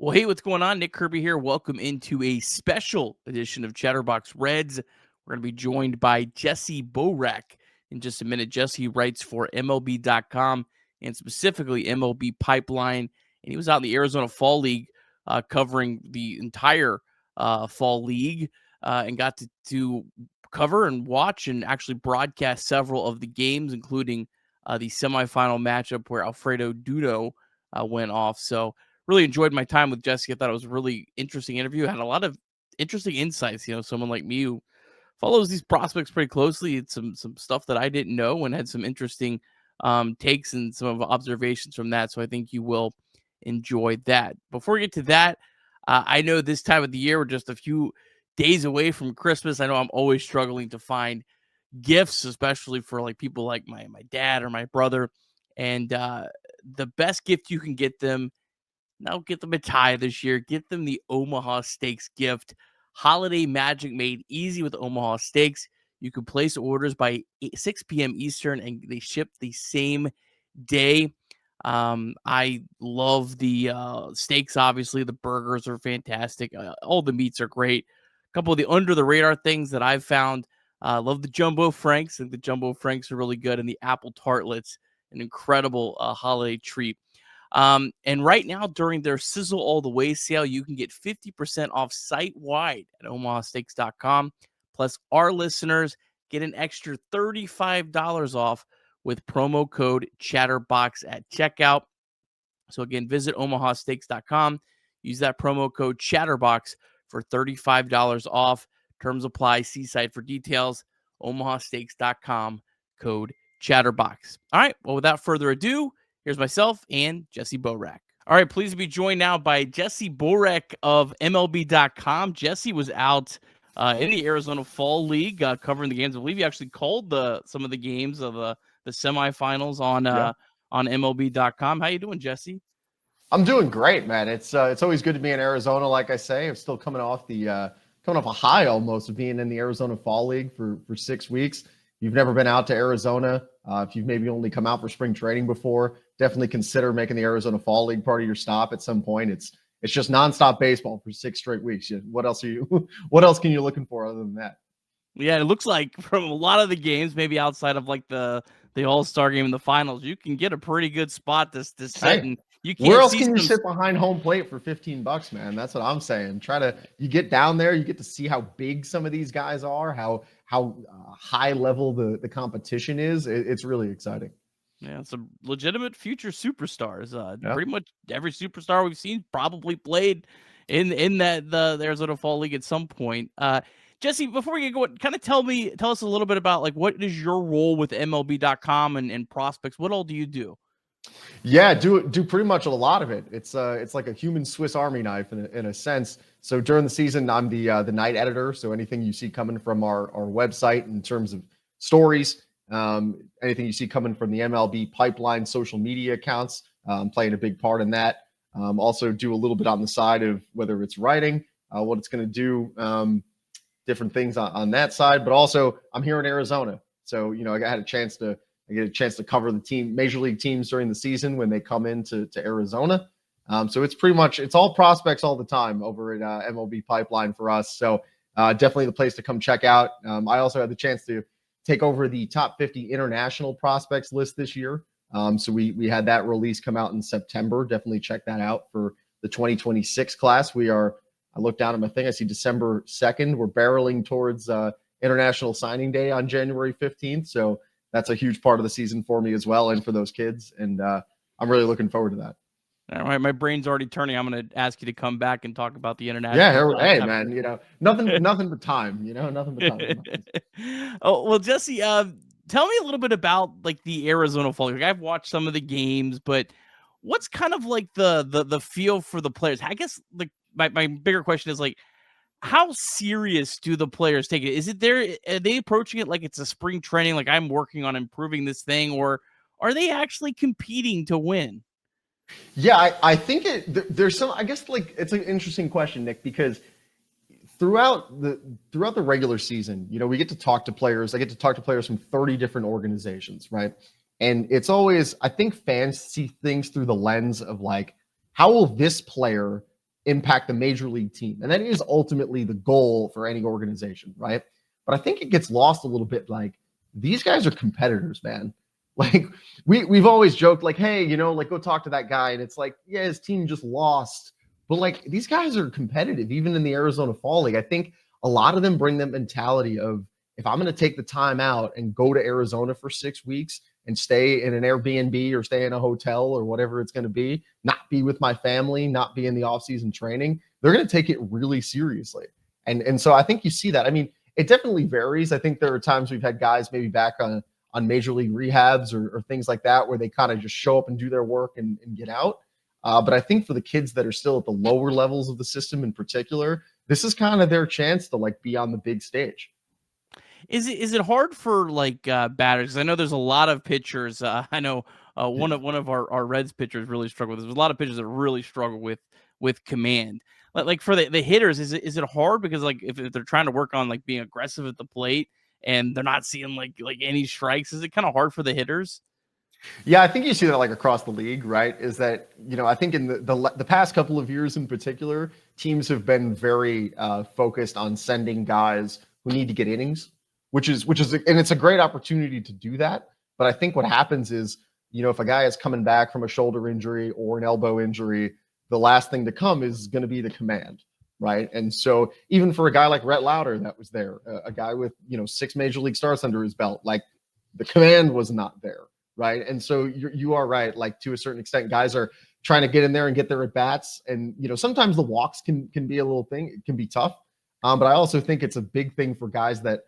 Well, hey, what's going on? Nick Kirby here. Welcome into a special edition of Chatterbox Reds. We're going to be joined by Jesse Borek in just a minute. Jesse writes for MLB.com and specifically MLB Pipeline, and he was out in the Arizona Fall League covering the entire Fall League and got to cover and watch and actually broadcast several of the games, including the semifinal matchup where Alfredo Duno went off. So really enjoyed my time with Jesse. I thought it was a really interesting interview. Had a lot of interesting insights. Someone like me who follows these prospects pretty closely. It's some stuff that I didn't know and had some interesting takes and some of observations from that. So I think you will enjoy that. Before we get to that, I know this time of the year, we're just a few days away from Christmas. I know I'm always struggling to find gifts, especially for like people like my dad or my brother. And the best gift you can get them, now get them a tie this year. Get them the Omaha Steaks gift. Holiday magic made easy with Omaha Steaks. You can place orders by 6 p.m. Eastern, and they ship the same day. I love the steaks, obviously. The burgers are fantastic. All the meats are great. A couple of the under-the-radar things that I've found. Love the Jumbo Franks. I think the Jumbo Franks are really good. And the apple tartlets, an incredible holiday treat. And right now, during their Sizzle All the Way sale, you can get 50% off site-wide at omahasteaks.com. Plus, our listeners get an extra $35 off with promo code Chatterbox at checkout. So again, visit omahasteaks.com. Use that promo code Chatterbox for $35 off. Terms apply. See site for details. omahasteaks.com, code Chatterbox. All right, well, without further ado, here's myself and Jesse Borek. All right, pleased to be joined now by Jesse Borek of MLB.com. Jesse was out in the Arizona Fall League covering the games. I believe he actually called some of the games of the semifinals on MLB.com. How you doing, Jesse? I'm doing great, man. It's always good to be in Arizona. Like I say, I'm still coming off a high almost of being in the Arizona Fall League for 6 weeks. If you've never been out to Arizona, if you've maybe only come out for spring training before, definitely consider making the Arizona Fall League part of your stop at some point. It's just nonstop baseball for 6 straight weeks. What else can you looking for other than that? Yeah, it looks like from a lot of the games, maybe outside of like the All-Star game in the finals, you can get a pretty good spot to sit, and you can't. Where else can you sit behind home plate for $15, man? That's what I'm saying. You get down there, you get to see how big some of these guys are, how high level the competition is. It's really exciting. Yeah, some legitimate future superstars. Pretty much every superstar we've seen probably played in the Arizona Fall League at some point. Jesse, before we get going, kind of tell us a little bit about like what is your role with MLB.com and prospects? What all do you do? Yeah, do pretty much a lot of it. It's like a human Swiss Army knife in a sense. So during the season, I'm the night editor. So anything you see coming from our website in terms of stories, anything you see coming from the MLB Pipeline social media accounts, playing a big part in that. Also do a little bit on the side of whether it's writing, what it's going to do, different things on that side. But also, I'm here in Arizona, so I get a chance to cover the major league teams during the season when they come into Arizona. So it's all prospects all the time over at MLB Pipeline for us. So definitely the place to come check out. I also had the chance to take over the top 50 international prospects list this year. So we had that release come out in September. Definitely check that out for the 2026 class. I look down at my thing. I see December 2nd. We're barreling towards International Signing Day on January 15th. So that's a huge part of the season for me as well, and for those kids. And I'm really looking forward to that. All right, my brain's already turning. I'm going to ask you to come back and talk about the international. Yeah, hey man, nothing but time. Nothing but time. Oh well, Jesse, tell me a little bit about like the Arizona Fall League. I've watched some of the games, but what's kind of like the feel for the players? I guess like my bigger question is like, how serious do the players take it? Is it are they approaching it like it's a spring training, like I'm working on improving this thing, or are they actually competing to win? Yeah, I think there's some, I guess, like, it's an interesting question, Nick, because throughout the regular season, we get to talk to players. I get to talk to players from 30 different organizations, right? And it's always, I think fans see things through the lens of like, how will this player impact the major league team. And that is ultimately the goal for any organization, right? But I think it gets lost a little bit. Like, these guys are competitors, man. Like, we've always joked, like, hey, like, go talk to that guy. And it's like, yeah, his team just lost. But like, these guys are competitive, even in the Arizona Fall League. I think a lot of them bring that mentality of, if I'm going to take the time out and go to Arizona for 6 weeks and stay in an Airbnb or stay in a hotel or whatever it's going to be, not be with my family, not be in the offseason training, they're going to take it really seriously. And so I think you see that. I mean, it definitely varies. I think there are times we've had guys maybe back on major league rehabs or things like that, where they kind of just show up and do their work and get out. But I think for the kids that are still at the lower levels of the system in particular, this is kind of their chance to like be on the big stage. Is it hard for like batters? 'Cause I know there's a lot of pitchers. I know one of our Reds pitchers really struggle with this. There's a lot of pitchers that really struggle with command. Like for the hitters, is it hard because like if they're trying to work on like being aggressive at the plate and they're not seeing like any strikes, is it kind of hard for the hitters? Yeah, I think you see that like across the league, right? Is that, I think in the past couple of years in particular, teams have been very focused on sending guys who need to get innings, which is and it's a great opportunity to do that. But I think what happens is, if a guy is coming back from a shoulder injury or an elbow injury, the last thing to come is going to be the command, right? And so even for a guy like Rhett Lowder that was there, a guy with 6 major league starts under his belt, like the command was not there. Right. And so you are right. Like, to a certain extent, guys are trying to get in there and get their at bats. And, sometimes the walks can be a little thing. It can be tough. But I also think it's a big thing for guys that,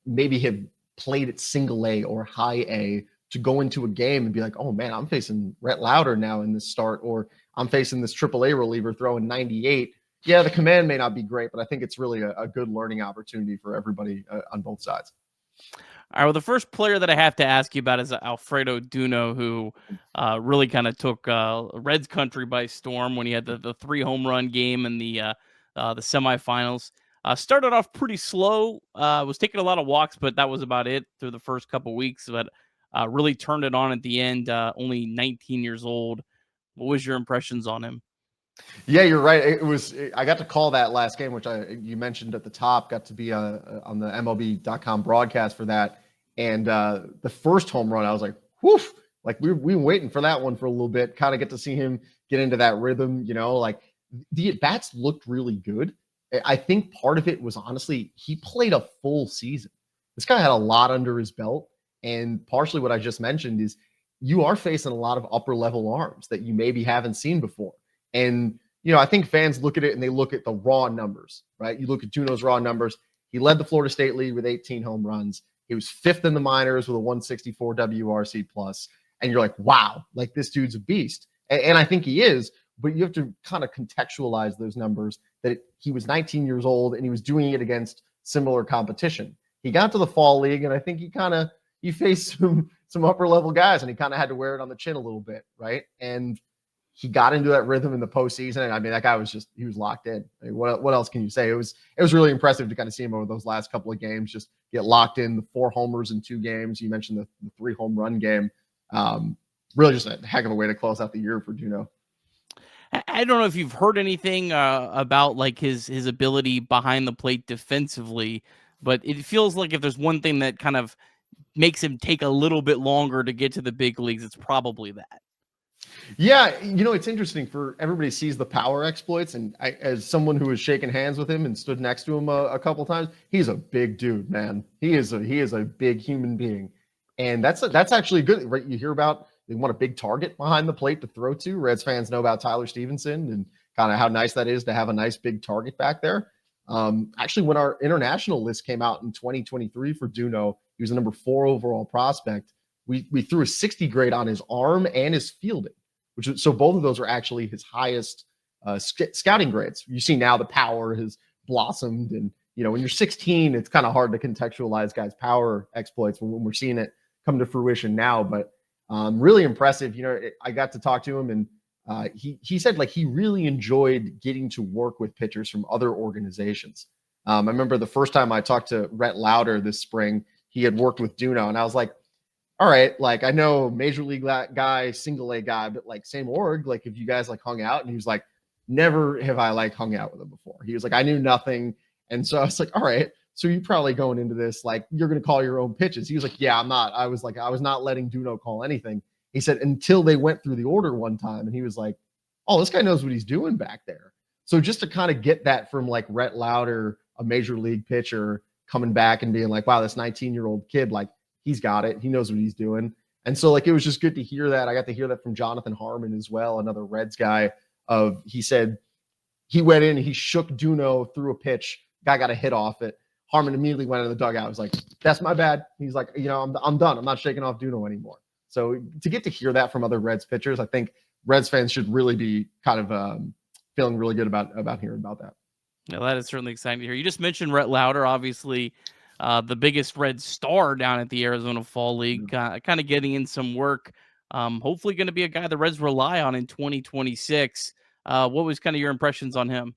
maybe have played at single A or high A to go into a game and be like, oh man, I'm facing Rhett Lowder now in this start, or I'm facing this triple A reliever throwing 98. Yeah, the command may not be great, but I think it's really a good learning opportunity for everybody on both sides. All right. Well, the first player that I have to ask you about is Alfredo Duno, who really kind of took Reds country by storm when he had the 3 home run game in the semifinals. Started off pretty slow. Was taking a lot of walks, but that was about it through the first couple weeks. But really turned it on at the end. Only 19 years old. What was your impressions on him? Yeah, you're right. I got to call that last game, which you mentioned at the top. Got to be on the MLB.com broadcast for that. And the first home run, I was like, whew, like we were waiting for that one for a little bit, kind of get to see him get into that rhythm, like the at-bats looked really good. I think part of it was, honestly, he played a full season. This guy had a lot under his belt. And partially what I just mentioned is you are facing a lot of upper level arms that you maybe haven't seen before. And, I think fans look at it and they look at the raw numbers, right? You look at Duno's raw numbers. He led the Florida State League with 18 home runs. He was 5th in the minors with a 164 WRC plus. And you're like, wow, like this dude's a beast. And I think he is, but you have to kind of contextualize those numbers that he was 19 years old and he was doing it against similar competition. He got to the fall league and I think he faced some upper level guys and he kind of had to wear it on the chin a little bit, right? And he got into that rhythm in the postseason. And I mean, that guy he was locked in. I mean, what else can you say? It was really impressive to kind of see him over those last couple of games, just get locked in. The 4 homers in 2 games. You mentioned the 3 home run game. Really just a heck of a way to close out the year for Duno. I don't know if you've heard anything about like his ability behind the plate defensively, but it feels like if there's one thing that kind of makes him take a little bit longer to get to the big leagues, it's probably that. Yeah, it's interesting. For everybody sees the power exploits, and as someone who has shaken hands with him and stood next to him a couple times, he's a big dude, man. He is a big human being, and that's actually good. Right? You hear about they want a big target behind the plate to throw to. Reds fans know about Tyler Stevenson and kind of how nice that is to have a nice big target back there. Actually, when our international list came out in 2023 for Duno, he was the number 4 overall prospect. We threw a 60 grade on his arm and his fielding. So both of those are actually his highest scouting grades. You see now the power has blossomed, and when you're 16, it's kind of hard to contextualize guys' power exploits when we're seeing it come to fruition now. But really impressive. I got to talk to him, and he said like he really enjoyed getting to work with pitchers from other organizations. I remember the first time I talked to Rhett Lowder this spring, he had worked with Duno, and I was like, all right, like I know major league guy, single A guy, but like same org, like if you guys like hung out, and he was like, never have I like hung out with him before. He was like, I knew nothing. And so I was like, all right, so you probably going into this, like, you're going to call your own pitches. He was like, yeah, I'm not. I was like, I was not letting Duno call anything. He said, until they went through the order one time. And he was like, oh, this guy knows what he's doing back there. So just to kind of get that from like Rhett Lowder, a major league pitcher, coming back and being like, wow, this 19-year-old kid, like, he's got it. He knows what he's doing. And so like, it was just good to hear that. I got to hear that from Jonathan Harmon as well, another Reds guy. He said he went in, he shook Duno through a pitch. Guy got a hit off it. Harmon immediately went in the dugout. I was like, that's my bad. He's like, I'm done. I'm not shaking off Duno anymore. So to get to hear that from other Reds pitchers, I think Reds fans should really be kind of feeling really good about hearing about that. Yeah, that is certainly exciting to hear. You just mentioned Rhett Lowder, obviously the biggest Red star down at the Arizona Fall League, kind of getting in some work. Hopefully going to be a guy the Reds rely on in 2026. What was kind of your impressions on him?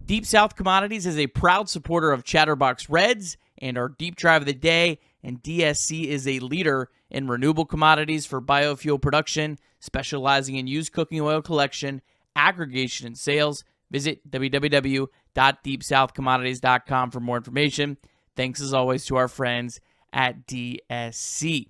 Deep South Commodities is a proud supporter of Chatterbox Reds and our Deep Drive of the Day, and DSC is a leader in renewable commodities for biofuel production, specializing in used cooking oil collection, aggregation, and sales. Visit www.deepsouthcommodities.com for more information. Thanks as always to our friends at DSC.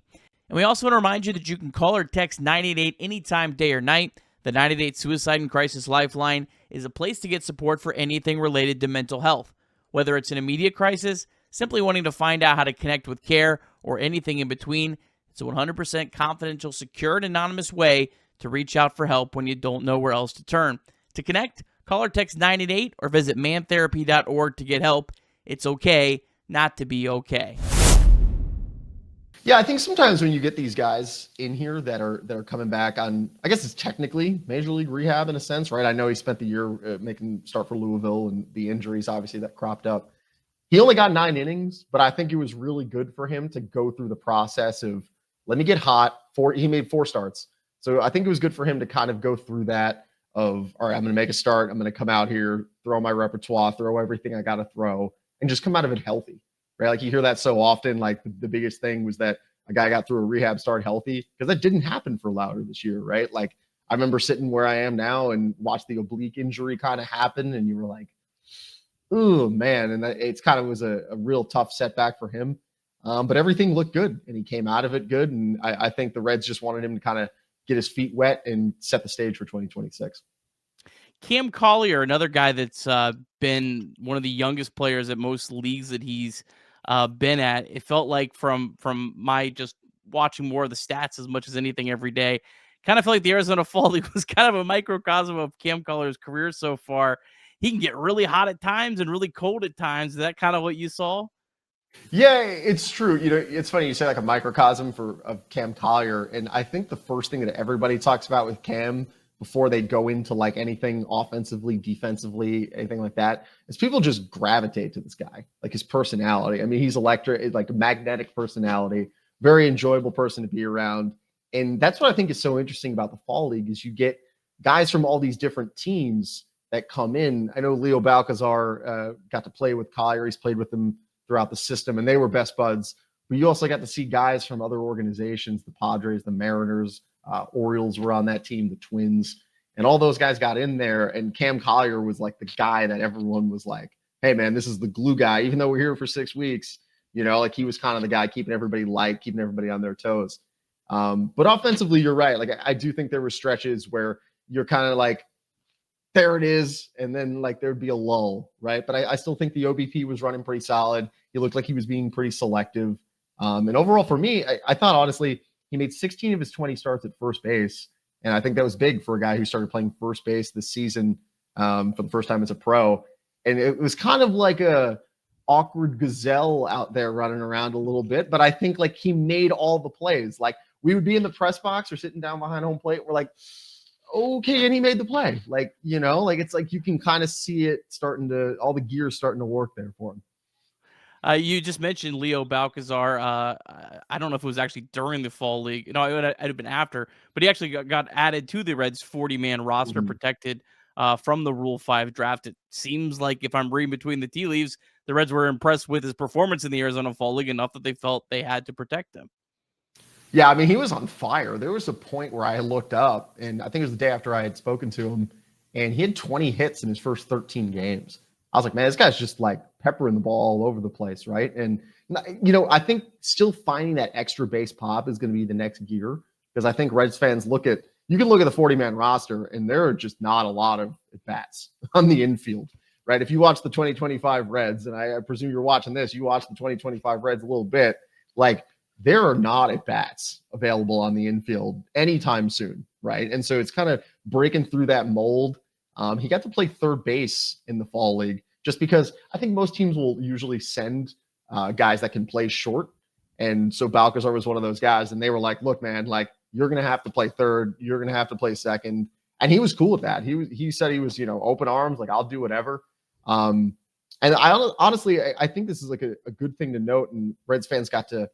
And we also want to remind you that you can call or text 988 anytime, day or night. The 988 Suicide and Crisis Lifeline is a place to get support for anything related to mental health. Whether it's an immediate crisis, simply wanting to find out how to connect with care, or anything in between, it's a 100% confidential, secure, and anonymous way to reach out for help when you don't know where else to turn. To connect, call or text 988 or visit mantherapy.org to get help. It's okay not to be okay. Yeah, I think sometimes when you get these guys in here that are coming back on, I guess it's technically major league rehab in a sense, right? I know he spent the year making start for Louisville and the injuries obviously that cropped up. He only got 9 innings, but I think it was really good for him to go through the process of, let me get hot. He made 4 starts. So I think it was good for him to kind of go through that of, all right, I'm going to make a start. I'm going to come out here, throw my repertoire, throw everything I got to throw, and just come out of it healthy, right? Like you hear that so often. Like the biggest thing was that a guy got through a rehab start healthy, because that didn't happen for Lowder this year, right? Like I remember sitting where I am now and watched the oblique injury kind of happen, and you were like, oh man. And it's kind of was a real tough setback for him. But everything looked good and he came out of it good. And I think the Reds just wanted him to kind of get his feet wet and set the stage for 2026. Cam Collier, another guy that's been one of the youngest players at most leagues that he's been at. It felt like from my just watching more of the stats as much as anything every day, kind of felt like the Arizona Fall League was kind of a microcosm of Cam Collier's career so far. He can get really hot at times and really cold at times. Is that kind of what you saw? Yeah, it's true. It's funny you say like a microcosm of Cam Collier, and I think the first thing that everybody talks about with Cam before they go into like anything offensively, defensively, anything like that, is people just gravitate to this guy, like his personality. I mean, he's electric, like a magnetic personality, very enjoyable person to be around. And that's what I think is so interesting about the Fall League is you get guys from all these different teams that come in. I know Leo Balcazar got to play with Collier. He's played with them throughout the system, and they were best buds. But you also got to see guys from other organizations, the Padres, the Mariners, Orioles were on that team, the Twins, and all those guys got in there. And Cam Collier was like the guy that everyone was like, hey, man, this is the glue guy. Even though we're here for 6 weeks, like he was kind of the guy keeping everybody light, keeping everybody on their toes. But offensively, you're right. Like I do think there were stretches where you're kind of like, there it is. And then like there'd be a lull, right? But I still think the OBP was running pretty solid. He looked like he was being pretty selective. And overall for me, I thought honestly, he made 16 of his 20 starts at first base. And I think that was big for a guy who started playing first base this season for the first time as a pro. And it was kind of like a awkward gazelle out there running around a little bit. But I think like he made all the plays. Like we would be in the press box or sitting down behind home plate. We're like, okay, and he made the play. Like, like it's like you can kind of see it all the gears starting to work there for him. You just mentioned Leo Balcazar. I don't know if it was actually during the Fall League. No, it would have been after. But he actually got added to the Reds' 40-man roster, protected from the Rule 5 draft. It seems like, if I'm reading between the tea leaves, the Reds were impressed with his performance in the Arizona Fall League enough that they felt they had to protect him. Yeah, I mean, he was on fire. There was a point where I looked up, and I think it was the day after I had spoken to him, and he had 20 hits in his first 13 games. I was like, man, this guy's just like peppering the ball all over the place, right? And I think still finding that extra base pop is going to be the next gear, because I think Reds fans you can look at the 40-man roster, and there are just not a lot of at-bats on the infield, right? If you watch the 2025 Reds, and I presume you're watching this, you watch the 2025 Reds a little bit, like there are not at-bats available on the infield anytime soon, right? And so it's kind of breaking through that mold. He got to play third base in the fall league just because I think most teams will usually send guys that can play short. And so Balcazar was one of those guys, and they were like, look, man, like you're going to have to play third. You're going to have to play second. And he was cool with that. He said he was, open arms, like I'll do whatever. And honestly, I think this is like a good thing to note. And Reds fans got to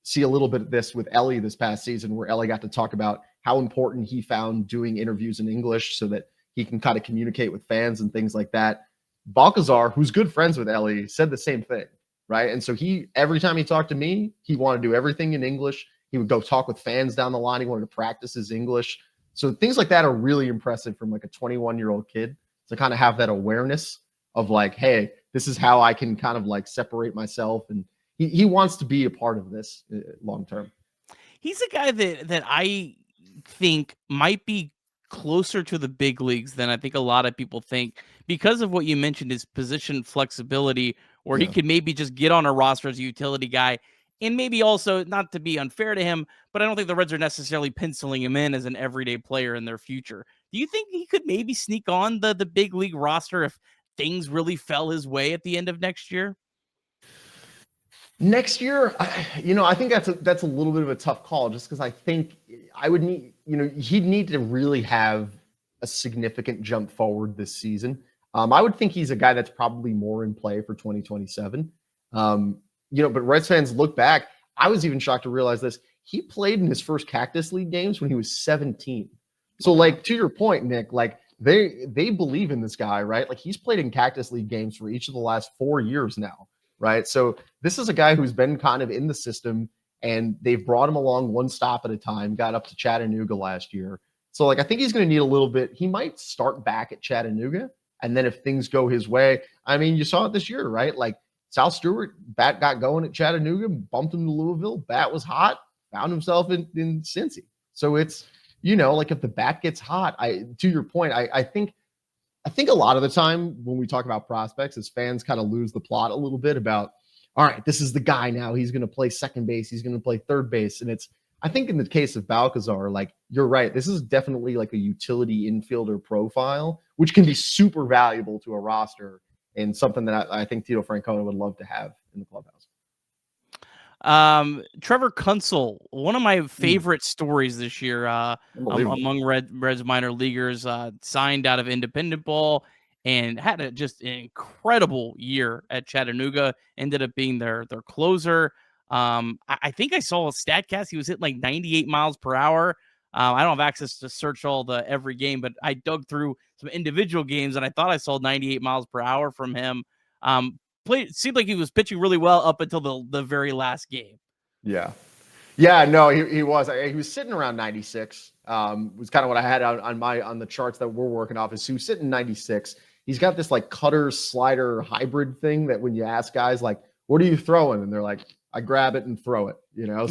see a little bit of this with Ellie this past season, where Ellie got to talk about how important he found doing interviews in English so that he can kind of communicate with fans and things like that. Balcazar, who's good friends with Ellie, said the same thing, right? And so every time he talked to me, he wanted to do everything in English. He would go talk with fans down the line. He wanted to practice his English. So things like that are really impressive from like a 21-year-old kid to kind of have that awareness of like, hey, this is how I can kind of like separate myself. And he wants to be a part of this long term. He's a guy that I think might be closer to the big leagues than I think a lot of people think, because of what you mentioned, his position flexibility, where he could maybe just get on a roster as a utility guy. And maybe also, not to be unfair to him, but I don't think the Reds are necessarily penciling him in as an everyday player in their future. Do you think he could maybe sneak on the big league roster if things really fell his way at the end of next year? Next year, I think that's a little bit of a tough call, just because I think I would need, he'd need to really have a significant jump forward this season. I would think he's a guy that's probably more in play for 2027. But Reds fans look back. I was even shocked to realize this. He played in his first Cactus League games when he was 17. So, like, to your point, Nick, like they believe in this guy, right? Like he's played in Cactus League games for each of the last 4 years now, right? So this is a guy who's been kind of in the system, and they've brought him along one stop at a time. Got up to Chattanooga last year. So, like, I think he's going to need a little bit. He might start back at Chattanooga, and then if things go his way, I mean, you saw it this year, right? Like Sal Stewart, bat got going at Chattanooga, bumped him to Louisville. Bat was hot, found himself in Cincy. So it's, like if the bat gets hot, to your point, I think a lot of the time when we talk about prospects, as fans kind of lose the plot a little bit about, all right, this is the guy now. He's going to play second base. He's going to play third base. And I think in the case of Balcazar, like you're right, this is definitely like a utility infielder profile, which can be super valuable to a roster and something that I think Tito Francona would love to have in the clubhouse. Trevor Kuncl, one of my favorite stories this year, among Reds minor leaguers, signed out of independent ball and had just an incredible year at Chattanooga. Ended up being their closer. I think I saw a StatCast. He was hitting like 98 miles per hour. I don't have access to search every game, but I dug through some individual games and I thought I saw 98 miles per hour from him. Seemed like he was pitching really well up until the very last game. Yeah, no, he was. He was sitting around 96. Was kind of what I had on the charts that we're working off. Is he was sitting 96. He's got this like cutter slider hybrid thing that when you ask guys like, what are you throwing? And they're like, I grab it and throw it,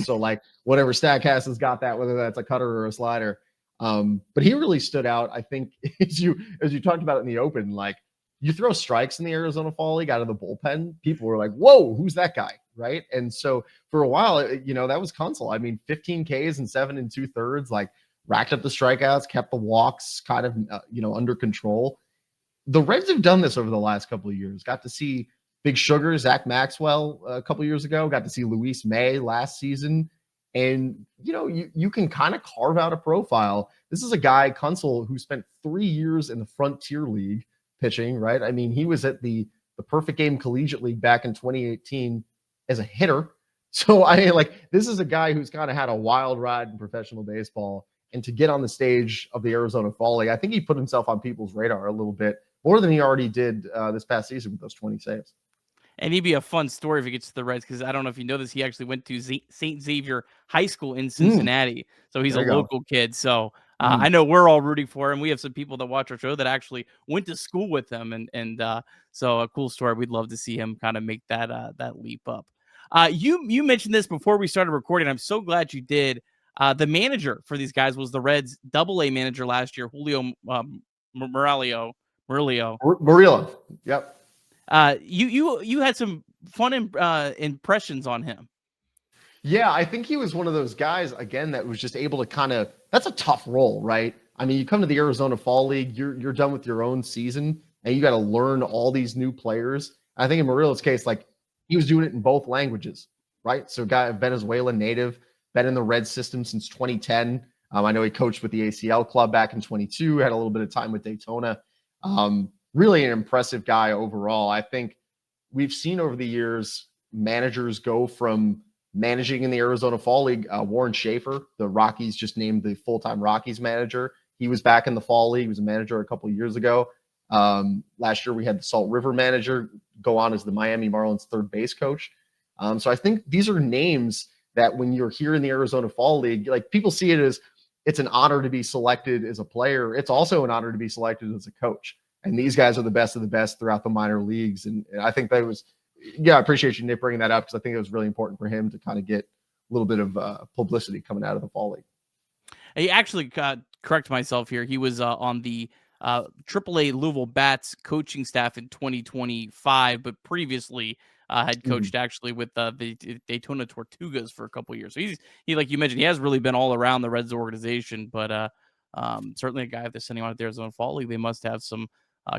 So like whatever StatCast has got that, whether that's a cutter or a slider. But he really stood out. I think as you talked about it in the open, like you throw strikes in the Arizona Fall League out of the bullpen, people were like, whoa, who's that guy? Right. And so for a while, that was Kuncl. I mean, 15 Ks and 7 2/3, like racked up the strikeouts, kept the walks kind of, under control. The Reds have done this over the last couple of years. Got to see Big Sugar, Zach Maxwell a couple of years ago. Got to see Luis May last season. And, you can kind of carve out a profile. This is a guy, Kuncl, who spent 3 years in the Frontier League pitching, right? I mean, he was at the Perfect Game Collegiate League back in 2018 as a hitter. So, this is a guy who's kind of had a wild ride in professional baseball. And to get on the stage of the Arizona Fall League, I think he put himself on people's radar a little bit more than he already did this past season with those 20 saves. And he'd be a fun story if he gets to the Reds, because I don't know if you know this, he actually went to St. Xavier High School in Cincinnati. So he's a local kid. So I know we're all rooting for him. We have some people that watch our show that actually went to school with him, and so a cool story. We'd love to see him kind of make that that leap up. You mentioned this before we started recording. I'm so glad you did. The manager for these guys was the Reds' AA manager last year, Julio Murillo. Murillo. Yep. You had some fun impressions on him. Yeah, I think he was one of those guys, again, that was just able to that's a tough role, right? I mean, you come to the Arizona Fall League, you're done with your own season, and you got to learn all these new players. I think in Murillo's case, like, he was doing it in both languages, right? So, guy, Venezuelan native, been in the Red system since 2010. I know he coached with the ACL club back in 22, had a little bit of time with Daytona. Really an impressive guy overall. I think we've seen over the years managers go from managing in the Arizona Fall League. Warren Schaefer, the Rockies just named the full-time Rockies manager. He was back in the Fall League. He was a manager a couple of years ago. Last year we had the Salt River manager go on as the Miami Marlins third base coach. So I think these are names that when you're here in the Arizona Fall League, like, people see it as it's an honor to be selected as a player. It's also an honor to be selected as a coach. And these guys are the best of the best throughout the minor leagues. And I think that was, I appreciate you, Nick, bringing that up, because I think it was really important for him to kind of get a little bit of publicity coming out of the Fall League. He actually, correct myself here, he was on the AAA Louisville Bats coaching staff in 2025, but previously had coached actually with the Daytona Tortugas for a couple of years. So he, like you mentioned, he has really been all around the Reds organization, but certainly a guy, if they're sending him out to Arizona Fall League, they must have some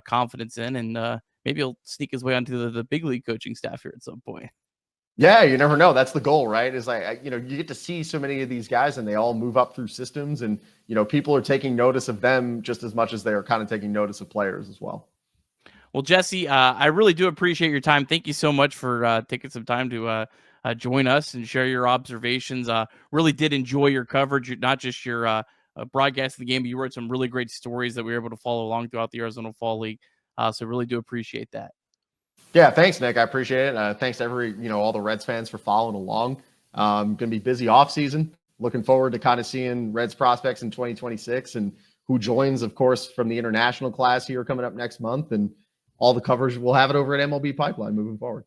confidence in, and maybe he'll sneak his way onto the big league coaching staff here at some point. Yeah, you never know. That's the goal, right? Is like, you get to see so many of these guys, and they all move up through systems, and people are taking notice of them just as much as they are kind of taking notice of players as well. Well, Jesse, I really do appreciate your time. Thank you so much for taking some time to join us and share your observations. Really did enjoy your coverage, not just your broadcast of the game, but you wrote some really great stories that we were able to follow along throughout the Arizona Fall League. So really do appreciate that. Yeah, thanks, Nick. I appreciate it. Thanks to all the Reds fans for following along. Going to be busy off season. Looking forward to kind of seeing Reds prospects in 2026 and who joins, of course, from the international class here coming up next month, and all the coverage. We'll have it over at MLB Pipeline moving forward.